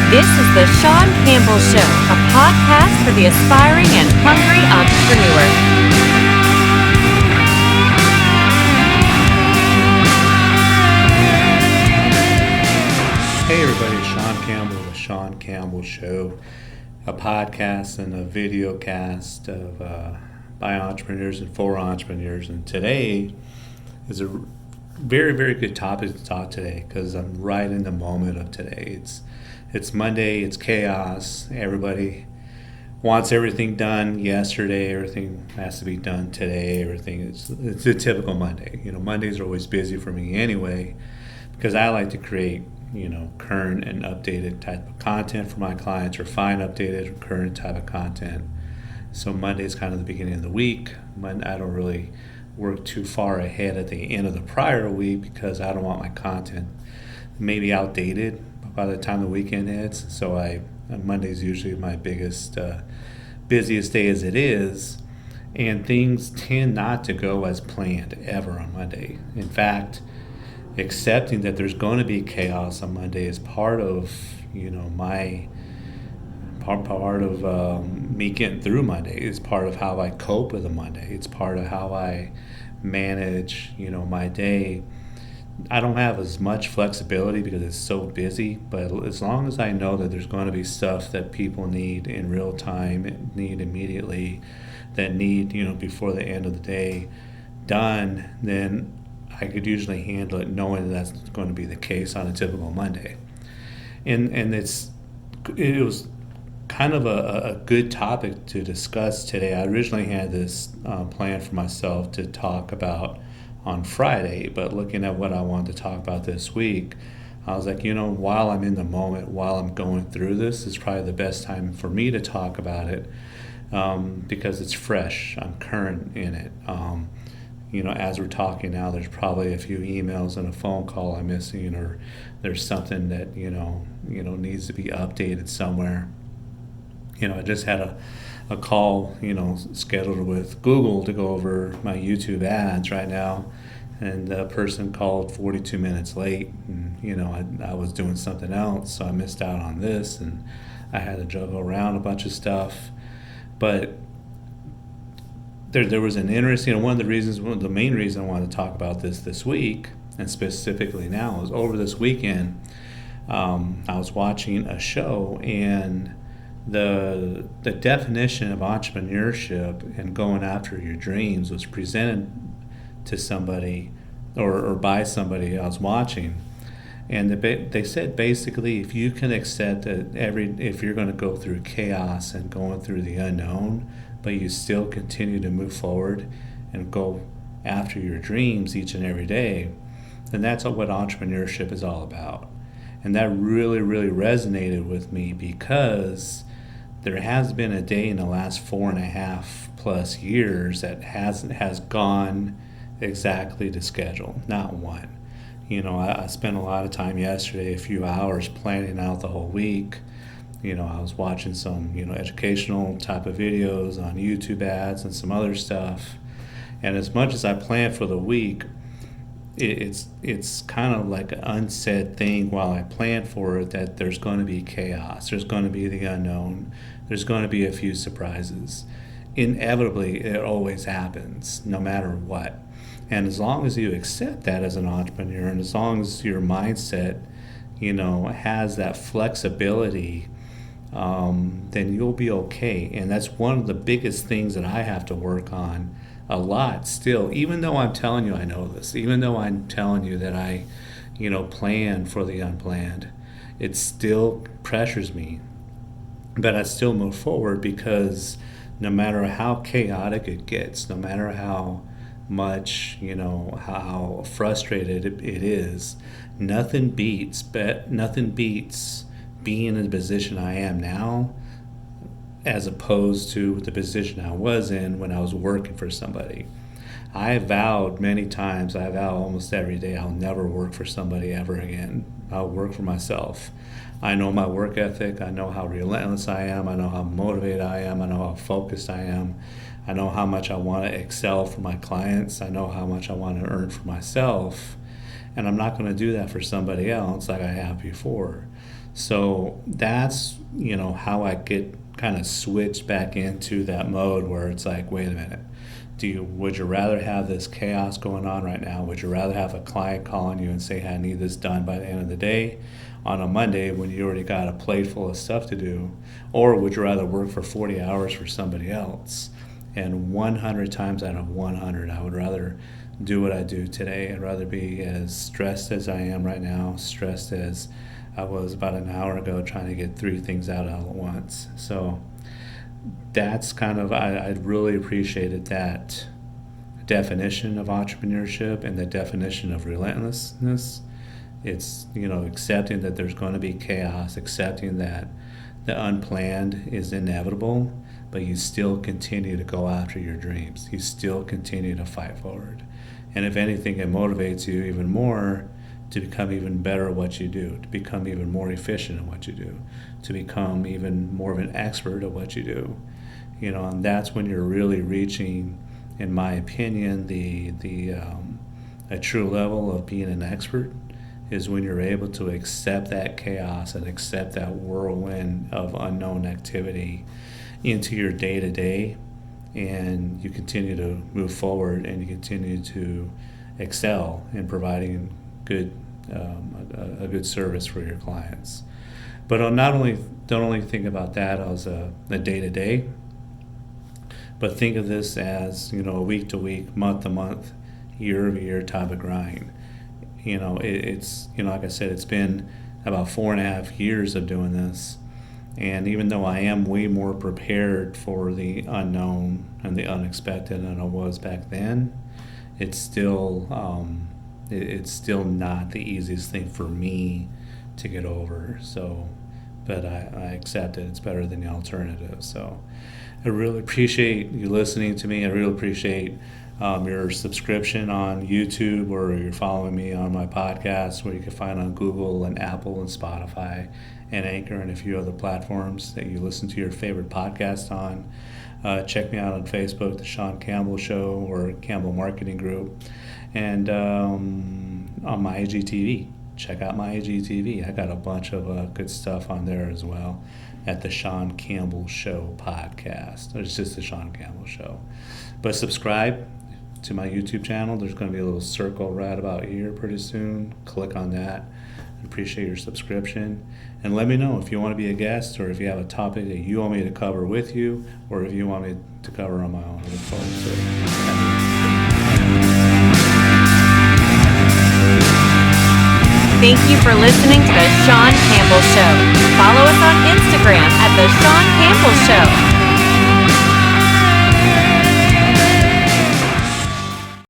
This is the Sean Campbell Show, a podcast for the aspiring and hungry entrepreneur. Hey everybody, it's Sean Campbell, the Sean Campbell Show, a podcast and a video cast of by entrepreneurs and for entrepreneurs. And today is a very, very good topic to talk today because I'm right in the moment of today. It's Monday, it's chaos. Everybody wants everything done yesterday. Everything has to be done today. It's a typical Monday. Mondays are always busy for me anyway because I like to create current and updated type of content for my clients, or find updated or current type of content. So Monday is kind of the beginning of the week. I don't really work too far ahead at the end of the prior week because I don't want my content maybe outdated by the time the weekend hits. So Monday is usually my busiest day as it is, and things tend not to go as planned ever on Monday. In fact, accepting that there's going to be chaos on Monday is part of my part of me getting through Monday. It's part of how I cope with a Monday. It's part of how I manage my day. I don't have as much flexibility because it's so busy, but as long as I know that there's going to be stuff that people need in real time, need immediately, that need before the end of the day done, then I could usually handle it knowing that that's going to be the case on a typical Monday. And it was kind of a good topic to discuss today. I originally had this plan for myself to talk about on Friday, but looking at what I wanted to talk about this week, I was like, while I'm in the moment, while I'm going through this, is probably the best time for me to talk about it because it's fresh. I'm current in it. As we're talking now, there's probably a few emails and a phone call I'm missing, or there's something that needs to be updated somewhere. I just had a call scheduled with Google to go over my YouTube ads right now, and the person called 42 minutes late, and I was doing something else, so I missed out on this, and I had to juggle around a bunch of stuff. But there was an interesting, one of the main reasons I wanted to talk about this week, and specifically now, is over this weekend, I was watching a show, and the definition of entrepreneurship and going after your dreams was presented to somebody or by somebody I was watching. And they said basically, if you can accept that if you're going to go through chaos and going through the unknown, but you still continue to move forward and go after your dreams each and every day, then that's what entrepreneurship is all about. And that really, really resonated with me because there has been a day in the last 4.5+ years that has gone exactly to schedule, not one. I spent a lot of time yesterday, a few hours, planning out the whole week. I was watching some, educational type of videos on YouTube ads and some other stuff. And as much as I planned for the week, it's kind of like an unsaid thing while I plan for it, that there's going to be chaos. There's going to be the unknown. There's going to be a few surprises. Inevitably, it always happens, no matter what. And as long as you accept that as an entrepreneur, and as long as your mindset, has that flexibility, then you'll be okay. And that's one of the biggest things that I have to work on a lot still, even though I'm telling you I know this, even though I'm telling you that I, plan for the unplanned, it still pressures me. But I still move forward because no matter how chaotic it gets, no matter how much, how frustrated it is, nothing beats being in the position I am now as opposed to the position I was in when I was working for somebody. I vowed many times, I vow almost every day, I'll never work for somebody ever again. I'll work for myself. I know my work ethic. I know how relentless I am. I know how motivated I am. I know how focused I am. I know how much I want to excel for my clients. I know how much I want to earn for myself. And I'm not going to do that for somebody else like I have before. So that's, how I get kind of switched back into that mode where it's like, wait a minute, would you rather have this chaos going on right now? Would you rather have a client calling you and say, hey, I need this done by the end of the day on a Monday when you already got a plate full of stuff to do? Or would you rather work for 40 hours for somebody else? And 100 times out of 100, I would rather do what I do today. I'd rather be as stressed as I am right now, stressed as I was about an hour ago trying to get 3 things out all at once. So that's kind of, I really appreciated that definition of entrepreneurship and the definition of relentlessness. It's, accepting that there's going to be chaos, accepting that the unplanned is inevitable, but you still continue to go after your dreams. You still continue to fight forward. And if anything, it motivates you even more to become even better at what you do, to become even more efficient at what you do, to become even more of an expert at what you do. And that's when you're really reaching, in my opinion, a true level of being an expert, is when you're able to accept that chaos and accept that whirlwind of unknown activity into your day-to-day, and you continue to move forward and you continue to excel in providing a good service for your clients. But don't only think about that as a day-to-day, but think of this as, a week-to-week, month-to-month, year-over-year type of grind. It's, like I said, it's been about 4.5 years of doing this. And even though I am way more prepared for the unknown and the unexpected than I was back then, it's still not the easiest thing for me to get over. So, but I accept it. It's better than the alternative. So I really appreciate you listening to me. I really appreciate your subscription on YouTube, or you're following me on my podcast, where you can find on Google and Apple and Spotify and Anchor and a few other platforms that you listen to your favorite podcast on. Check me out on Facebook, The Sean Campbell Show, or Campbell Marketing Group, and on my IGTV. Check out my IGTV. I got a bunch of good stuff on there as well at The Sean Campbell Show podcast. It's just The Sean Campbell Show. But subscribe to my YouTube channel. There's going to be a little circle right about here pretty soon. Click on that. I appreciate your subscription. And let me know if you want to be a guest, or if you have a topic that you want me to cover with you, or if you want me to cover on my own. I look forward to it. Thank you for listening to The Sean Campbell Show. Follow us on Instagram at The Sean Campbell Show.